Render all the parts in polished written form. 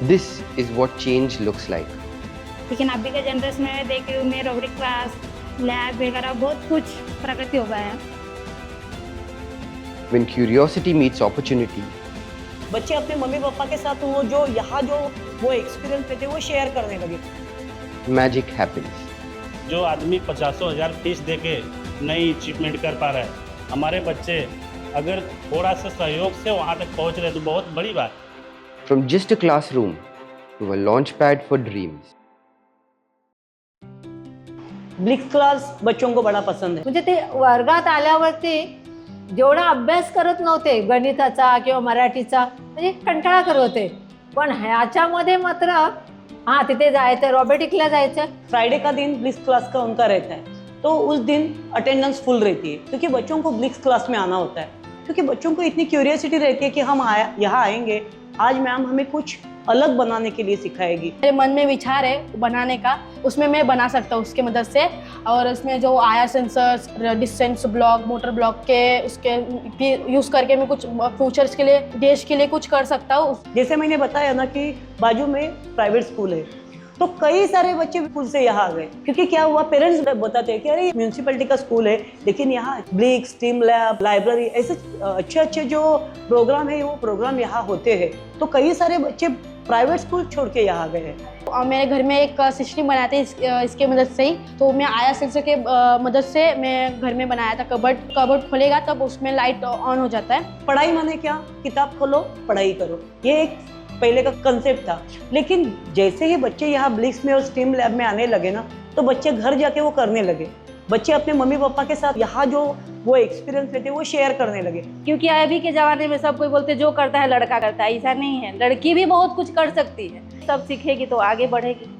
This is what change looks like. लेकिन अभी के जनरेशन में देख रही हूँ मैं रोबोटिक क्लास लैब वगैरह बहुत कुछ प्रगति हो गया है। When curiosity meets opportunity, बच्चे अपने मम्मी पापा के साथ वो जो यहाँ जो वो एक्सपीरियंस लेते वो शेयर करने लगे। magic happens. जो आदमी 50,000 फीस दे के नई अचीवमेंट कर पा रहा है, हमारे बच्चे अगर थोड़ा सा सहयोग से वहाँ तक पहुँच रहे तो बहुत बड़ी बात। From just a classroom to a launchpad for dreams. ब्लिक्स क्लास बच्चों को बड़ा पसंद है। म्हणजे ते वर्गात आल्यावरती जेवढा अभ्यास करत नव्हते गणिताचा किंवा मराठीचा म्हणजे कंटाळा करत होते, पण ह्याच्यामध्ये मात्र हा तिथे जायचं रोबोटिकला जायचं। फ्राइडे का दिन ब्लिक्स क्लास का उनका रहता है, तो उस दिन अटेंडेंस फुल रहती है क्योंकि बच्चों को ब्लिक्स क्लास में आना होता है, क्योंकि बच्चों को इतनी क्यूरियोसिटी रहती है कि हम यहाँ आएंगे, आज मैम हमें कुछ अलग बनाने के लिए सिखाएगी। मेरे मन में विचार है बनाने का, उसमें मैं बना सकता हूँ उसके मदद से। और उसमें जो आया sensors, distance block, motor block के उसके यूज़ करके मैं कुछ फ्यूचर्स के लिए, देश के लिए कुछ कर सकता हूँ। जैसे मैंने बताया ना कि बाजू में प्राइवेट स्कूल है, तो कई सारे बच्चे स्कूल से यहाँ आ गए क्योंकि क्या हुआ, पेरेंट्स बताते हैं कि अरे म्यूनसिपैलिटी का स्कूल है लेकिन यहाँ ब्लिक्स, स्टीम लैब, लाइब्रेरी ऐसे अच्छे अच्छे जो प्रोग्राम है वो प्रोग्राम यहाँ होते हैं, तो कई सारे बच्चे प्राइवेट स्कूल छोड़ के यहाँ आ गए हैं। और मेरे घर में एक सिस्टम बनाए थे इसके मदद से ही, तो मैं आया सेंसर के मदद से मैं घर में बनाया था। कबर्ड खोलेगा तब उसमें लाइट ऑन हो जाता है। पढ़ाई माने क्या, किताब खोलो पढ़ाई करो, ये एक पहले का कंसेप्ट था। लेकिन जैसे ही बच्चे यहाँ ब्लिक्स में और स्टीम लैब में आने लगे ना, तो बच्चे घर जाके वो करने लगे। बच्चे अपने मम्मी पापा के साथ यहाँ जो वो एक्सपीरियंस लेते वो शेयर करने लगे। क्योंकि अभी के ज़माने में सब कोई बोलते जो करता है लड़का करता है, ऐसा नहीं है, लड़की भी बहुत कुछ कर सकती है। सब सीखेगी तो आगे बढ़ेगी।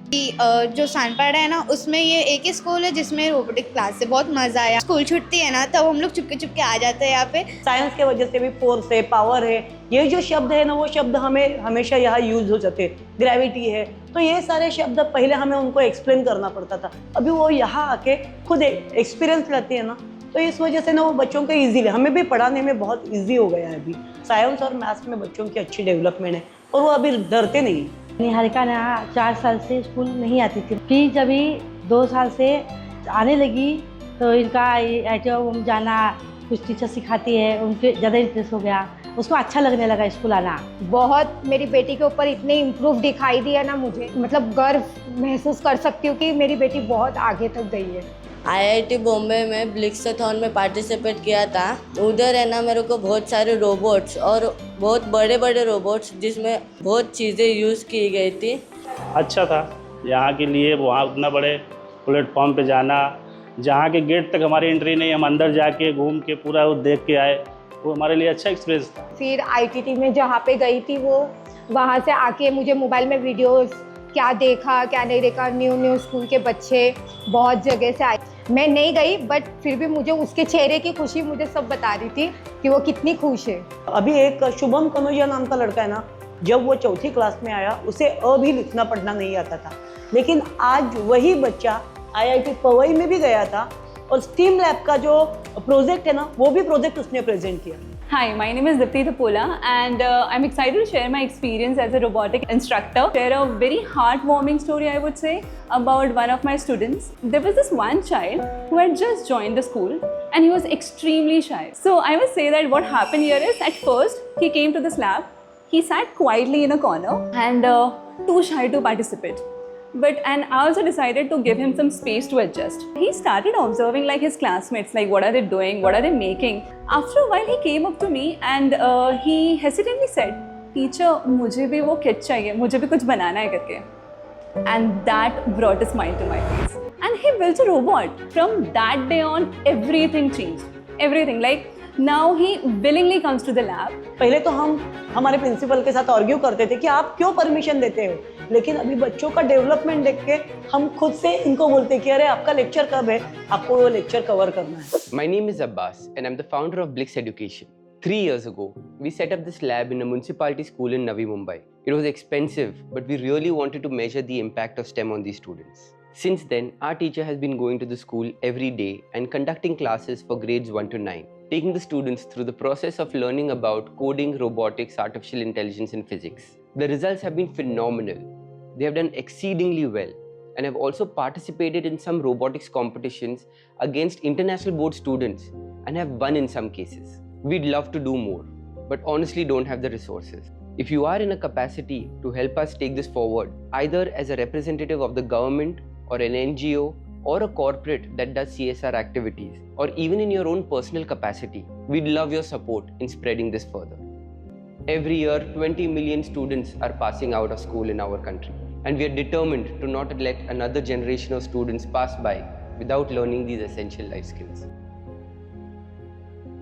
जो सानपाड़ा है ना, उसमें ये एक ही स्कूल है जिसमें रोबोटिक क्लास है। बहुत मज़ा आया। स्कूल छुट्टी है ना तब हम लोग चुपके चुपके आ जाते हैं यहाँ पे। साइंस के वजह से भी फोर्स है, पावर है, ये जो शब्द है ना वो शब्द हमें हमेशा यहाँ यूज हो जाते हैं। ग्रेविटी है, तो ये सारे शब्द पहले हमें उनको एक्सप्लेन करना पड़ता था, अभी वो यहाँ आके खुद एक्सपीरियंस लेती है ना, तो इस वजह से ना वो बच्चों को ईजीली, हमें भी पढ़ाने में बहुत ईजी हो गया है। अभी साइंस और मैथ्स में बच्चों की अच्छी डेवलपमेंट है और वो अभी डरते नहीं। निहारिका ने 4 साल से स्कूल नहीं आती थी, फिर जब 2 साल से आने लगी तो इनका ITO जाना, कुछ टीचर सिखाती है, उनके ज़्यादा इंटरेस्ट हो गया, उसको अच्छा लगने लगा स्कूल आना। बहुत मेरी बेटी के ऊपर इतने इम्प्रूव दिखाई दिया ना, मुझे मतलब गर्व महसूस कर सकती हूँ कि मेरी बेटी बहुत आगे तक गई है। IIT बॉम्बे में ब्लिक्सथॉन में पार्टिसिपेट किया था। उधर है ना मेरे को बहुत सारे रोबोट्स और बहुत बड़े बड़े रोबोट्स जिसमें बहुत चीज़ें यूज़ की गई थी। अच्छा था यहाँ के लिए, वहाँ उतना बड़े प्लेटफॉर्म पे जाना, जहाँ के गेट तक हमारी एंट्री नहीं, हम अंदर जाके घूम के पूरा वो देख के आए, वो हमारे लिए अच्छा एक्सपीरियंस था। फिर ITT में जहाँ पे गई थी वो वहाँ से आके मुझे मोबाइल में वीडियोस क्या देखा क्या नहीं देखा, न्यू स्कूल के बच्चे बहुत जगह से आए। मैं नहीं गई बट फिर भी मुझे उसके चेहरे की खुशी मुझे सब बता रही थी कि वो कितनी खुश है। अभी एक शुभम कनौजिया नाम का लड़का है ना, जब वो 4th क्लास में आया उसे भी लिखना पढ़ना नहीं आता था, लेकिन आज वही बच्चा IIT पवई में भी गया था और स्टीम लैब का जो प्रोजेक्ट है ना वो भी प्रोजेक्ट उसने प्रेजेंट किया। Hi, my name is Dipti Thapola and I'm excited to share my experience as a robotic instructor. Share a very heartwarming story, I would say, about one of my students. There was this one child who had just joined the school and he was extremely shy. So I must say that what happened here is, at first he came to this lab, he sat quietly in a corner and too shy to participate. And I also decided to give him some space to adjust. He started observing like his classmates, like what are they doing, what are they making. After a while he came up to me and he hesitantly said, "Teacher, मुझे भी वो kit चाहिए, मुझे भी कुछ बनाना है करके." And that brought a smile to my face. And he built a robot. From that day on, everything changed. Everything, like now he willingly comes to the lab. पहले तो हम हमारे प्रिंसिपल के साथ आर्ग्यू करते थे कि आप क्यों परमिशन देते हो, लेकिन अभी बच्चों का डेवलपमेंट देख के हम खुद से इनको बोलते कि अरे आपका लेक्चर कब है, आपको वो लेक्चर कवर करना है। My name is Abbas and I'm the founder of Blix Education. 3 years ago, we set up this lab in a municipality school in Navi Mumbai. It was expensive, but we really wanted to measure the impact of STEM on these students. Since then, our teacher has been going to the school every day and conducting classes for grades 1 to 9. taking the students through the process of learning about coding, robotics, artificial intelligence, and physics. The results have been phenomenal. They have done exceedingly well and have also participated in some robotics competitions against international board students and have won in some cases. We'd love to do more, but honestly don't have the resources. If you are in a capacity to help us take this forward, either as a representative of the government or an NGO or a corporate that does CSR activities, or even in your own personal capacity, we'd love your support in spreading this further. Every year, 20 million students are passing out of school in our country, and we are determined to not let another generation of students pass by without learning these essential life skills.